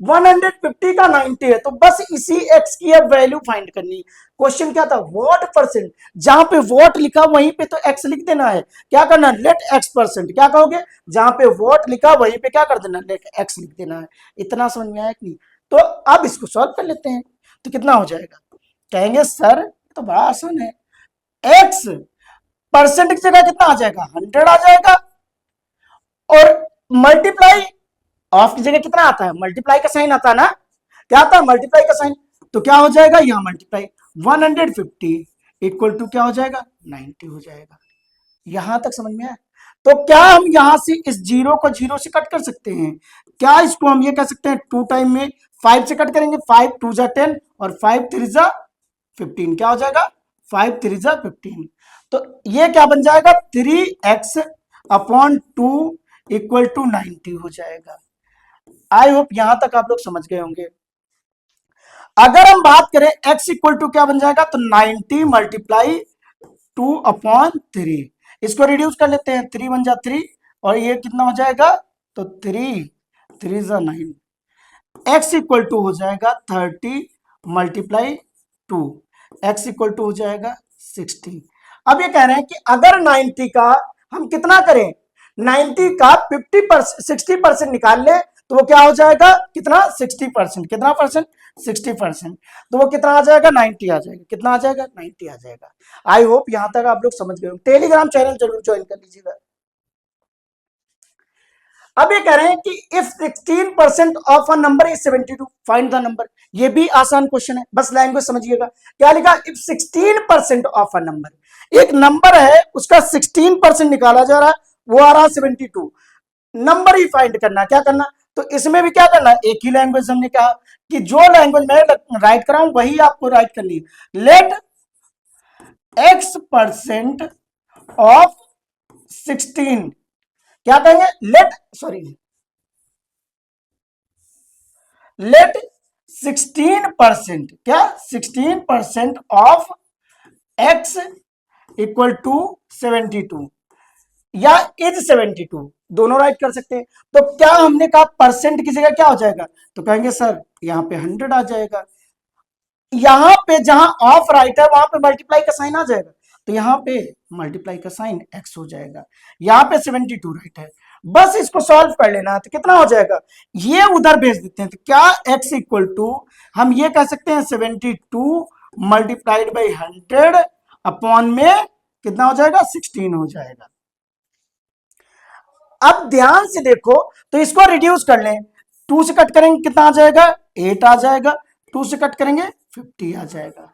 150 का 90 है, तो बस इसी x की अब वैल्यू फाइंड करनी है। क्वेश्चन क्या था? What percent. जहां पे व्हाट लिखा वहीं पे तो x लिख देना है। क्या करना? Let x percent. क्या कहोगे? जहां पे व्हाट लिखा वहीं पे क्या कर देना? लेट x लिख देना है। इतना समझ में आया कि नहीं? तो अब इसको सॉल्व कर लेते हैं, तो कितना हो जाएगा? कहेंगे सर तो बड़ा आसान है। x परसेंट की जगह कितना आ जाएगा? 100 आ जाएगा। और मल्टीप्लाई ऑफ की जगह कितना आता है? मल्टीप्लाई का साइन आता है ना? क्या आता है? मल्टीप्लाई का साइन। तो क्या हो जाएगा? यहां मल्टीप्लाई 150 इक्वल टू क्या हो जाएगा? 90 हो जाएगा। यहां तक समझ में आया? तो क्या हम यहां से इस जीरो को जीरो से कट कर सकते हैं? क्या इसको हम ये कह सकते हैं 2 टाइम में 5 से कट करेंगे? 5 2 जा 10 और 5 3 जा 15। क्या हो जाएगा? 5 3 जा 15। तो ये क्या बन जाएगा? 3x अपॉन 2 इक्वल टू 90 हो जाएगा। आई होप यहां तक आप लोग समझ गए होंगे। अगर हम बात करें x इक्वल टू क्या बन जाएगा? तो 90 मल्टीप्लाई 2 अपॉन 3। इसको रिड्यूस कर लेते हैं, 3 1 जा 3 और ये कितना हो जाएगा? तो 3 3 जा 9। x इक्वल टू हो जाएगा 30 मल्टीप्लाई 2। x इक्वल टू हो जाएगा 60। अब ये कह रहे हैं कि अगर 90 का हम कितना करें? 90 का 60% निकाल ले तो वो क्या हो जाएगा? कितना? 60%। कितना परसेंट? 60%। तो वो कितना आ जाएगा? 90 आ जाएगा। कितना आ जाएगा? 90 आ जाएगा। आई होप यहां तक आप लोग समझ गए। टेलीग्राम चैनल जरूर ज्वाइन कर लीजिएगा। अब ये कह रहे हैं कि if 16% of a number is 72 find the number. ये भी आसान क्वेश्चन है, बस लैंग्वेज समझिएगा। क्या लिखा? इफ 16% ऑफ अ नंबर, एक नंबर है उसका 16% निकाला जा रहा है, वो आ रहा है 72। नंबर ही फाइंड करना। क्या करना? तो इसमें भी क्या करना है, एक ही लैंग्वेज हमने कहा कि जो लैंग्वेज मैं राइट कर रहा हूं वही आपको राइट करनी है। लेट x% ऑफ 16, क्या कहेंगे, लेट 16%, क्या 16% ऑफ x इक्वल टू 72 या इज 72, दोनों राइट कर सकते हैं। तो क्या हमने कहा परसेंट की जगह क्या हो जाएगा, तो कहेंगे सर यहां पे 100 आ जाएगा, यहां पे जहां ऑफ राइट है वहां पे मल्टीप्लाई का साइन आ जाएगा, तो यहां पे मल्टीप्लाई का साइन x हो जाएगा, यहां पे 72 राइट है, बस इसको सॉल्व कर लेना है। तो कितना हो जाएगा, ये उधर भेज देते हैं, तो क्या x इक्वल टू हम ये कह सकते हैं 72 मल्टीप्लाइड बाई 100 अपॉन में कितना हो जाएगा, 16 हो जाएगा। अब ध्यान से देखो, तो इसको रिड्यूस कर लें, 2 से कट करेंगे कितना आ जाएगा, 8 आ जाएगा, 2 से कट करेंगे 50 आ जाएगा,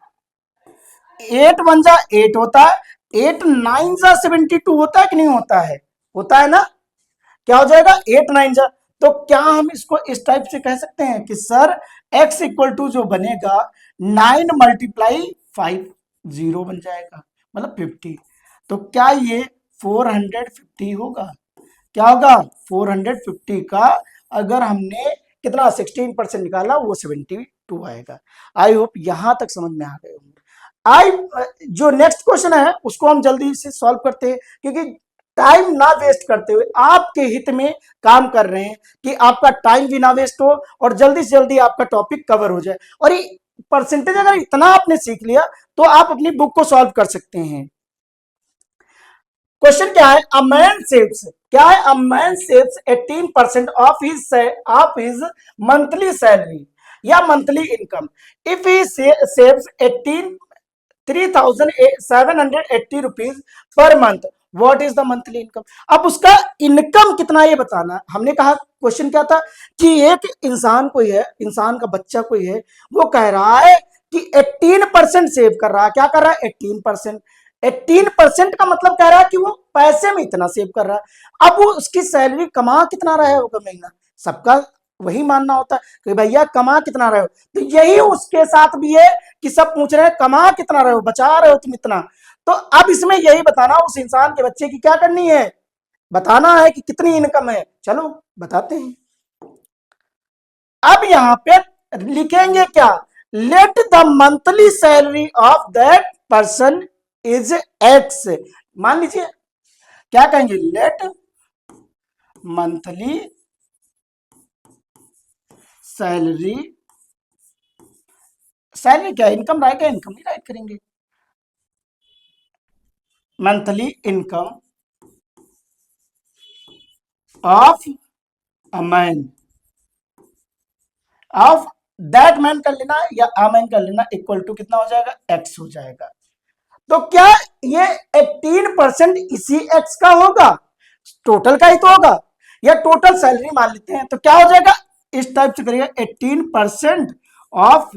8 1 जा 8 होता है, 8 9 जा 72 होता है कि नहीं होता है, होता है ना, क्या हो जाएगा 8 9 जा। तो क्या हम इसको इस टाइप से कह सकते हैं कि सर x इक्वल टू जो बनेगा 9 मल्टीप्लाई 5 0 बन जाएगा, मतलब 50। तो क्या ये 450 होगा, क्या होगा 450 का, अगर हमने कितना 16% निकाला वो 72 आएगा। आई होप यहां तक समझ में आ गए होंगे। जो नेक्स्ट क्वेश्चन है उसको हम जल्दी से सॉल्व करते हैं, क्योंकि टाइम ना वेस्ट करते हुए आपके हित में काम कर रहे हैं कि आपका टाइम भी ना वेस्ट हो और जल्दी से जल्दी आपका टॉपिक कवर हो जाए। और ये परसेंटेज अगर इतना आपने सीख लिया तो आप अपनी बुक को सॉल्व कर सकते हैं। क्वेश्चन क्या है, अ मैन सेव्स, क्या है, a man saves 18% of his monthly salary या monthly income, if he saves 3,780 rupees per month, what is the monthly income. अब उसका इनकम कितना ये बताना। हमने कहा क्वेश्चन क्या था कि एक इंसान कोई है, इंसान का बच्चा कोई है, वो कह रहा है कि 18% सेव कर रहा है, क्या कर रहा है 18%। 18% का मतलब कह रहा है कि वो पैसे में इतना सेव कर रहा है। अब वो उसकी सैलरी कमा कितना रहा होगा महीना, सबका वही मानना होता है कि भैया कमा कितना रहे हो, तो यही उसके साथ भी है कि सब पूछ रहे हैं कमा कितना रहे हो, बचा रहे हो तुम इतना। तो अब इसमें यही बताना उस इंसान के बच्चे की क्या करनी है, बताना है कि कितनी इनकम है। चलो बताते हैं। अब यहां पे लिखेंगे क्या, let the monthly salary of that person is x. मान लीजिए क्या कहेंगे, लेट मंथली सैलरी, सैलरी क्या इनकम राइट है, इनकम नहीं राइट करेंगे, monthly income of a man, of that man कर लेना या अ मैन कर लेना, इक्वल टू कितना हो जाएगा, एक्स हो जाएगा। तो क्या ये 18% इसी एक्स का होगा, टोटल का ही तो होगा, या टोटल सैलरी मान लेते हैं, तो क्या हो जाएगा इस टाइप से करिएगा, 18% ऑफ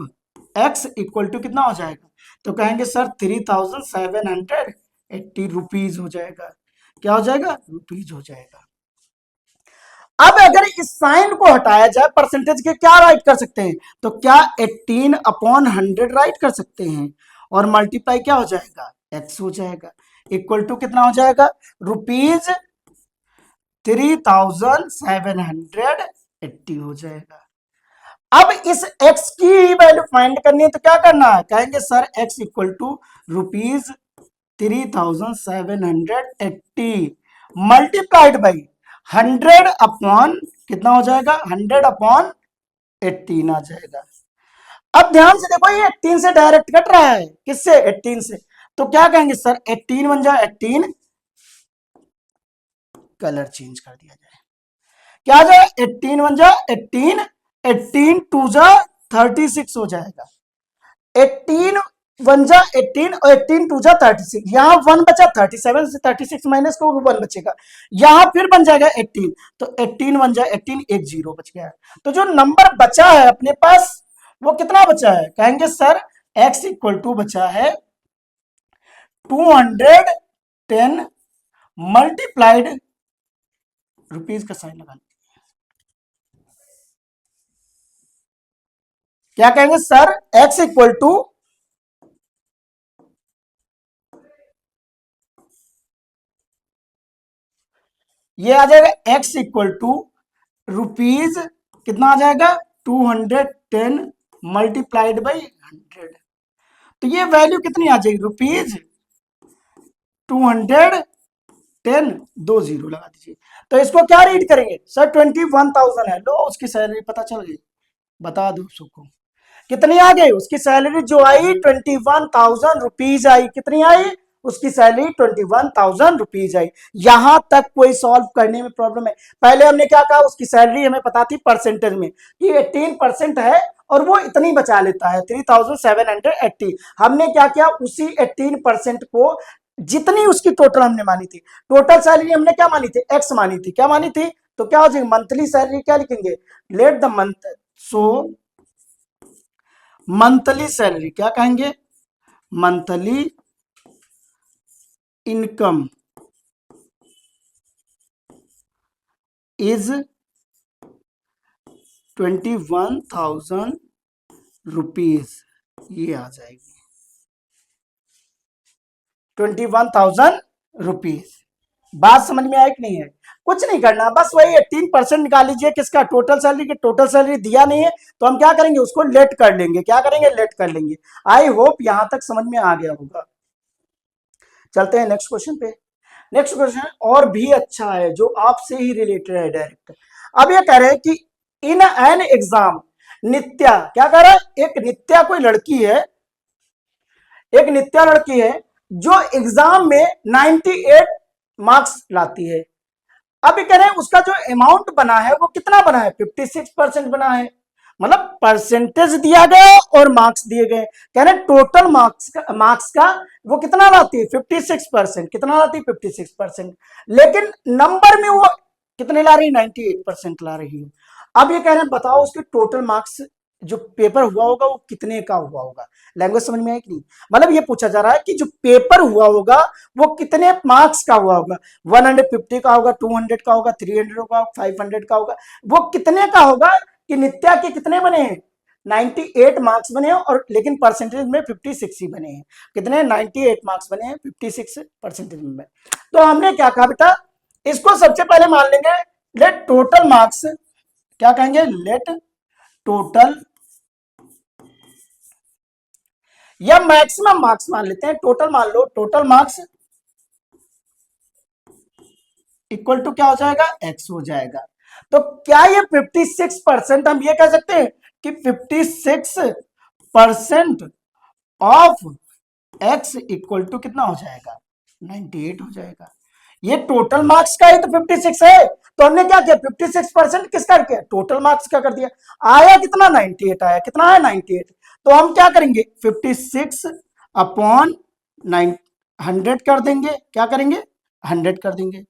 एक्स इक्वल टू कितना हो जाएगा, तो कहेंगे सर 3,780 रुपीज हो जाएगा, क्या हो जाएगा, रुपीज हो जाएगा। अब अगर इस साइन को हटाया जाए परसेंटेज के, क्या राइट कर सकते हैं, तो क्या 18 अपॉन 100 राइट कर सकते हैं, और मल्टीप्लाई क्या हो जाएगा, एक्स हो जाएगा, इक्वल टू कितना हो जाएगा, रुपीज 3,780 हो जाएगा। अब इस x की ही वैल्यू फाइंड करनी है, तो क्या करना है, कहेंगे sir x equal to rupees 3,780 multiplied by 100 upon कितना हो जाएगा, 100 अपॉन 18 आ जाएगा। अब ध्यान से देखो ये 18 से डायरेक्ट कट रहा है, किससे, 18 से, तो क्या कहेंगे सर 18 बन जाए 18, कलर चेंज कर दिया जाए, क्या आ जाए 18 बन जाए 18, 18 टू जा 36 हो जाएगा, 18 वन जा 18 और 18 टू जा 36, यहां 1 बचा, 37 से 36 माइनस को 1 बचेगा, यहां फिर बन जाएगा 18, तो 18 वन जा 18, एक जीरो बच गया है। तो जो नंबर बचा है अपने पास वो कितना बचा है, कहेंगे सर x इक्वल टू बचा है 210 मल्टीप्लाइड, रुपीज का साइन लगा, क्या कहेंगे सर, x इक्वल टू, ये आ जाएगा x इक्वल टू रुपीज, कितना आ जाएगा 210 मल्टीप्लाइड बाई 100। तो ये वैल्यू कितनी आ जाएगी, रुपीज 210, 2 जीरो लगा दीजिए। तो इसको क्या रीड करेंगे सर, 21,000 है, लो उसकी सैलरी पता चल गई, बता दो सबको कितनी आ गई उसकी सैलरी, जो आई 21,000 रुपीज आई, कितनी आई उसकी सैलरी 21,000 रुपीज आई। यहां तक कोई सॉल्व करने में प्रॉब्लम है? पहले हमने क्या कहा, उसकी सैलरी हमें पता थी परसेंटेज में कि 18% है और वो इतनी बचा लेता है 3,780। हमने क्या किया, उसी 18% को, जितनी उसकी टोटल हमने मानी थी, टोटल सैलरी हमने क्या मानी थी, एक्स मानी थी, क्या मानी थी, तो क्या हो जाएगी मंथली सैलरी, क्या लिखेंगे, let the month, so monthly salary, क्या कहेंगे, मंथली इनकम इज 21,000 रुपीज, ये आ जाएगी 21,000 रुपीज। बात समझ में आई कि नहीं है? कुछ नहीं करना, बस वही 18% निकाल लीजिए किसका, टोटल सैलरी की। टोटल सैलरी दिया नहीं है तो हम क्या करेंगे, उसको लेट कर लेंगे, क्या करेंगे, लेट कर लेंगे। आई होप यहां तक समझ में आ गया होगा। चलते हैं नेक्स्ट क्वेश्चन पे। नेक्स्ट क्वेश्चन और भी अच्छा है, जो आपसे ही रिलेटेड है डायरेक्ट। अब ये कह रहे हैं कि इन एन एग्जाम, नित्या, क्या कह रहा है, एक नित्या कोई लड़की है, एक नित्या लड़की है जो एग्जाम में 98 मार्क्स लाती है। अब ये कह रहे हैं उसका जो अमाउंट बना है वो कितना बना है, 56% बना है। मतलब परसेंटेज दिया गया और मार्क्स दिए गए, कह रहे टोटल मार्क्स का वो कितना लाती है, 56%, कितना लाती है 56%, लेकिन नंबर में वो कितने ला रही है, 98% ला रही है। अब ये कह रहे हैं बताओ उसके टोटल मार्क्स जो पेपर हुआ होगा वो कितने का हुआ होगा। लैंग्वेज समझ में आई कि नहीं? मतलब ये पूछा जा रहा है कि जो पेपर हुआ होगा वो कितने मार्क्स का हुआ होगा, 150 का होगा, 200 का होगा, 300 होगा, 500 का होगा, वो कितने का होगा, कि नित्या के कितने बने हैं, 98 मार्क्स बने हैं, और लेकिन परसेंटेज में 56 ही बने हैं। कितने, 98 मार्क्स बने हैं 56 परसेंटेज में। तो हमने क्या कहा बेटा, इसको सबसे पहले मान लेंगे, लेट टोटल मार्क्स, क्या कहेंगे, लेट टोटल, या मैक्सिमम मार्क्स मान लेते हैं, टोटल मान लो, टोटल मार्क्स इक्वल टू क्या हो जाएगा, एक्स हो जाएगा। तो क्या ये 56%, हम ये कह सकते हैं कि 56% ऑफ एक्स इक्वल टू कितना हो जाएगा, 98 हो जाएगा। ये टोटल मार्क्स का ही तो 56 है, तो हमने क्या किया, 56% किसका किया, टोटल मार्क्स का कर दिया। आया कितना, 98 आया, कितना आया 98। तो हम क्या करेंगे, 56 अपॉन 100 कर देंगे, क्या करेंगे, 100 कर देंगे,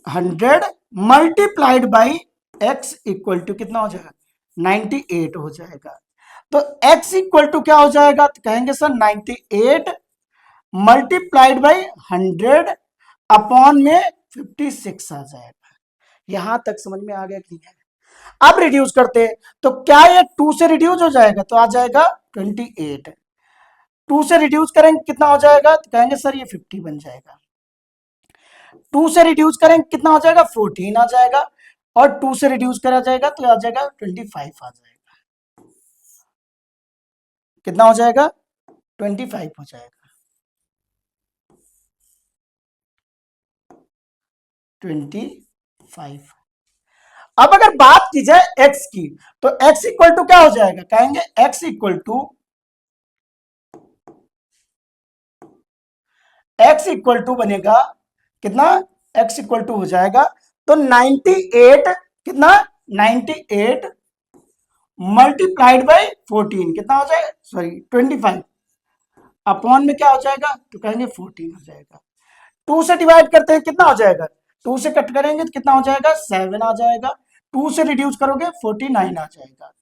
100 multiplied by x equal to कितना हो जाएगा, 98 हो जाएगा। तो x इक्वल टू क्या हो जाएगा, तो कहेंगे सर 98 मल्टीप्लाइड बाई 100 अपॉन में 56 आ जाएगा। यहां तक समझ में आ गया कि नहीं है? अब रिड्यूस करते हैं, तो क्या ये 2 से रिड्यूस हो जाएगा, तो आ जाएगा 28। 2 से रिड्यूस करेंगे कितना हो जाएगा, तो कहेंगे सर ये 50 बन जाएगा। 2 से रिड्यूस करेंगे कितना हो जाएगा, 14 आ जाएगा, और 2 से रिड्यूस करा जाएगा तो आ जाएगा 25 आ जाएगा। कितना हो जाएगा, 25 हो जाएगा, 25। अब अगर बात की जाए x की, तो x इक्वल टू क्या हो जाएगा, कहेंगे x equal to, x equal to बनेगा कितना, x इक्वल टू हो जाएगा तो 98, कितना 98 मल्टीप्लाइड बाई 14 कितना हो जाएगा, सॉरी 25 अपॉन में क्या हो जाएगा, तो कहेंगे 14 हो जाएगा। 2 से डिवाइड करते हैं कितना हो जाएगा, 2 से कट करेंगे तो कितना हो जाएगा, 7 आ जाएगा। 2 से रिड्यूस करोगे 49 आ जाएगा।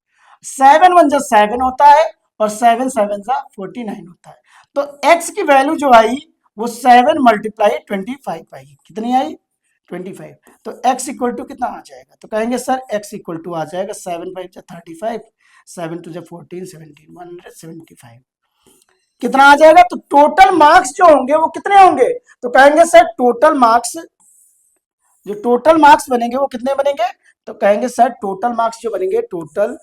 7 1 जा 7 होता है, और 7 7 जा 49 होता है। तो x की वैल्यू जो आई वो 7 मल्टीप्लाई 25 आई, कितनी आई, 25। तो x इक्वल टू कितना आ जाएगा, तो कहेंगे सर x इक्वल टू आ जाएगा 7 5 35, 7 2 14 17 175। कितना आ जाएगा, तो टोटल मार्क्स जो होंगे वो कितने होंगे, तो कहेंगे सर टोटल मार्क्स, जो टोटल मार्क्स बनेंगे वो कितने बनेंगे, तो कहेंगे सर टोटल मार्क्स जो बनेंगे, टोटल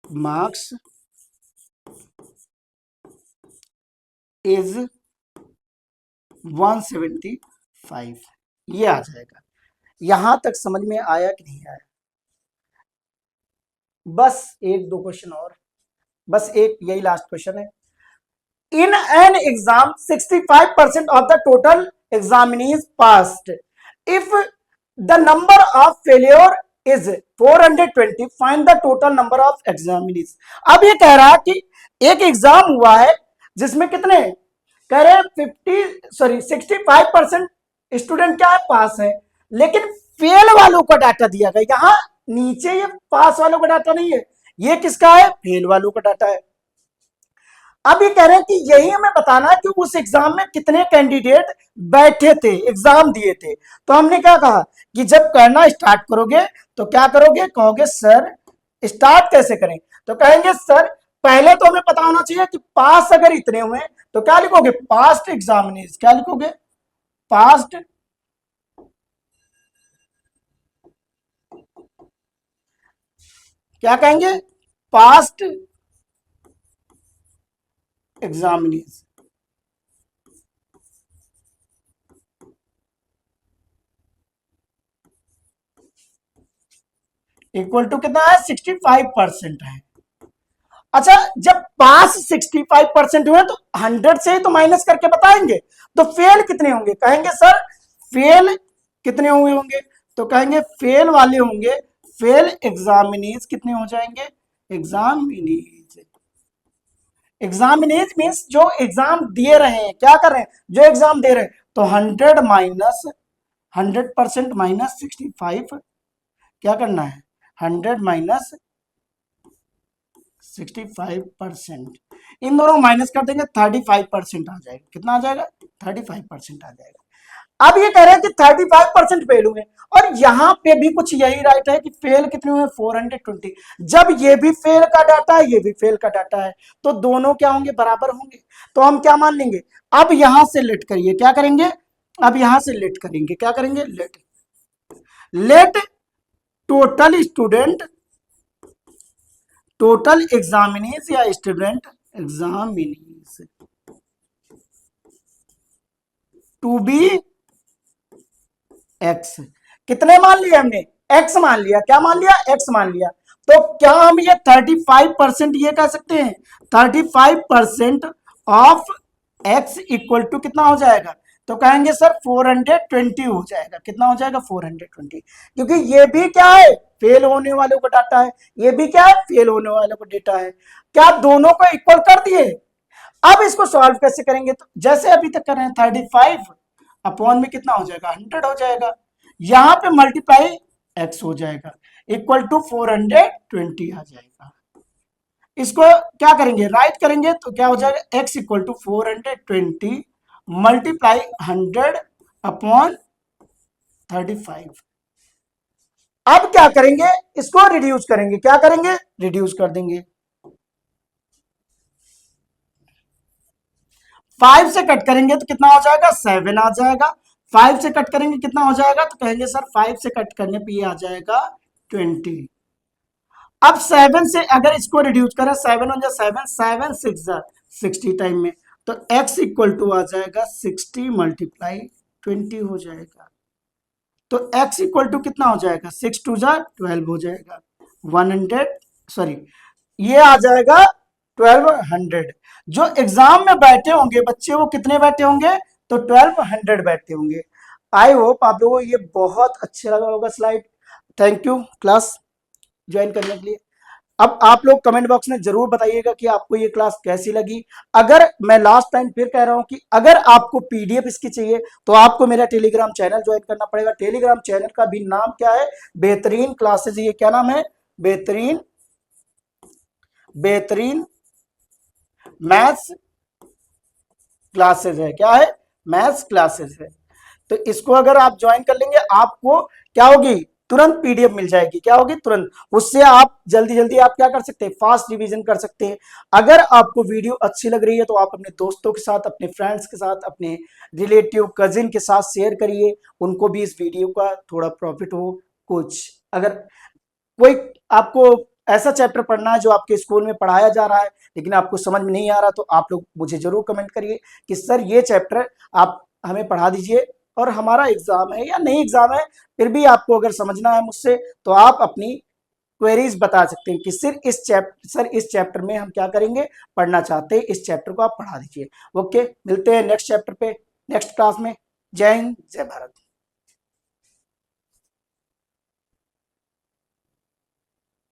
मार्क्स इज 175, ये आ जाएगा। यहां तक समझ में आया कि नहीं आया, बस एक दो क्वेश्चन और, बस एक यही लास्ट क्वेश्चन है। In an exam 65% of the total examinees passed. If the number of failure is 420, find the total number of examinees. अब ये कह रहा है कि एक एग्जाम हुआ है जिसमें कितने कह रहे हैं 65% स्टूडेंट क्या है, पास है, लेकिन फेल वालों का डाटा दिया गया। यहां नीचे ये पास वालों का डाटा नहीं है, ये किसका है, फेल वालों का डाटा है। अब ये कह रहे हैं कि यही हमें बताना है कि उस एग्जाम में कितने कैंडिडेट बैठे थे, एग्जाम दिए थे। तो हमने क्या कहा कि जब करना स्टार्ट करोगे तो क्या करोगे, कहोगे सर स्टार्ट कैसे करें, तो कहेंगे सर पहले तो हमें पता होना चाहिए कि पास अगर इतने हुए तो क्या लिखोगे, पास्ट एग्जामिनेज, क्या लिखोगे, पास्ट क्या कहेंगे, पास्ट एग्जामिनेज। इक्वल टू कितना है, 65% है। अच्छा, जब पास 65% हुए तो 100 से ही तो माइनस करके बताएंगे, तो फेल कितने होंगे, कहेंगे सर फेल कितने हुए होंगे, तो कहेंगे फेल वाले होंगे, फेल एग्जामिनीज कितने हो जाएंगे, एग्जामिनीज, एग्जामिनीज मीन्स जो एग्जाम दिए रहे हैं, क्या कर रहे हैं, जो एग्जाम दे रहे हैं, तो 100 माइनस 100% माइनस 65, क्या करना है, 100 माइनस 65%, इन दोनों माइनस कर देंगे 35% आ जाएगा, कितना आ जाएगा, 35% आ जाएगा। अब ये कह रहे हैं कि 35% फेल हुए, और यहां पे भी कुछ यही राइट है कि फेल कितने हुए, 420। जब ये भी फेल का डाटा है, ये भी फेल का डाटा है, तो दोनों क्या होंगे, बराबर होंगे। तो हम क्या मान लेंगे, अब यहां से लेट करिए, क्या करेंगे, अब यहां से लेट करेंगे, क्या करेंगे, let, let total student, total examinees या student examinees to be X, कितने मान लिया हमने, एक्स मान लिया, क्या मान लिया, एक्स मान लिया। तो क्या हम ये 35% ये कह सकते हैं, 35% ऑफ एक्स इक्वल टू कितना हो जाएगा, तो कहेंगे सर 420 हो जाएगा, कितना हो जाएगा, 420, क्योंकि ये भी क्या है, फेल होने वालों का डाटा है, ये भी क्या है, फेल होने वालों का डेटा है। क्या दोनों को इक्वल कर दिए। अब इसको सॉल्व कैसे करेंगे, तो जैसे अभी तक कर रहे हैं, 35 अपॉन में कितना हो जाएगा, 100 हो जाएगा, यहां पे मल्टीप्लाई एक्स हो जाएगा, इक्वल टू 420 आ जाएगा। इसको क्या करेंगे, राइट करेंगे, तो क्या हो जाएगा, x equal to 420 multiply 100 upon 35। अब क्या करेंगे, इसको रिड्यूस करेंगे, क्या करेंगे, रिड्यूस कर देंगे, 5 से कट करेंगे तो कितना हो जाएगा, 7 आ जाएगा, 5 से कट करेंगे कितना हो जाएगा, तो कहेंगे सर 5 से कट करने पे ये आ जाएगा 20। अब 7 से अगर इसको रिड्यूस करें, 7 हो जाए 7 7 6 60 टाइम में, तो x इक्वल टू आ जाएगा 60 मल्टीप्लाई 20 हो जाएगा। तो x इक्वल टू कितना हो जाएगा, 6 2 12 हो जाएगा, 100 सॉरी ये आ जाएगा 1200। जो एग्जाम में बैठे होंगे बच्चे वो कितने बैठे होंगे, तो 1200 बैठे होंगे। आई होप आप लोगों को ये बहुत अच्छा लगा होगा slide. Thank you class join करने के लिए। अब आप लोग कमेंट बॉक्स में जरूर बताइएगा कि आपको ये क्लास कैसी लगी। अगर मैं लास्ट टाइम फिर कह रहा हूं कि अगर आपको पीडीएफ इसकी चाहिए तो आपको मेरा टेलीग्राम चैनल ज्वाइन करना पड़ेगा। टेलीग्राम चैनल का भी नाम क्या है, बेहतरीन क्लासेज, ये क्या नाम है, बेहतरीन बेहतरीन मैथ्स क्लासेज है, क्या है, मैथ्स क्लासेज है। तो इसको अगर आप ज्वाइन कर लेंगे, आपको क्या होगी, तुरंत पीडीएफ मिल जाएगी। क्या होगी, तुरंत। उससे आप जल्दी जल्दी आप क्या कर सकते हैं, फास्ट रिवीजन कर सकते हैं। अगर आपको वीडियो अच्छी लग रही है तो आप अपने दोस्तों के साथ, अपने फ्रेंड्स के साथ, अपने रिलेटिव कजिन के साथ शेयर करिए, उनको भी इस वीडियो का थोड़ा प्रॉफिट हो कुछ। अगर कोई आपको ऐसा चैप्टर पढ़ना है जो आपके स्कूल में पढ़ाया जा रहा है लेकिन आपको समझ में नहीं आ रहा, तो आप लोग मुझे जरूर कमेंट करिए कि सर ये चैप्टर आप हमें पढ़ा दीजिए, और हमारा एग्जाम है या नहीं एग्जाम है, फिर भी आपको अगर समझना है मुझसे तो आप अपनी क्वेरीज बता सकते हैं कि सर इस चैप्टर में हम क्या करेंगे, पढ़ना चाहते हैं, इस चैप्टर को आप पढ़ा दीजिए। ओके, मिलते हैं नेक्स्ट चैप्टर पे, नेक्स्ट क्लास में। जय हिंद, जय भारत।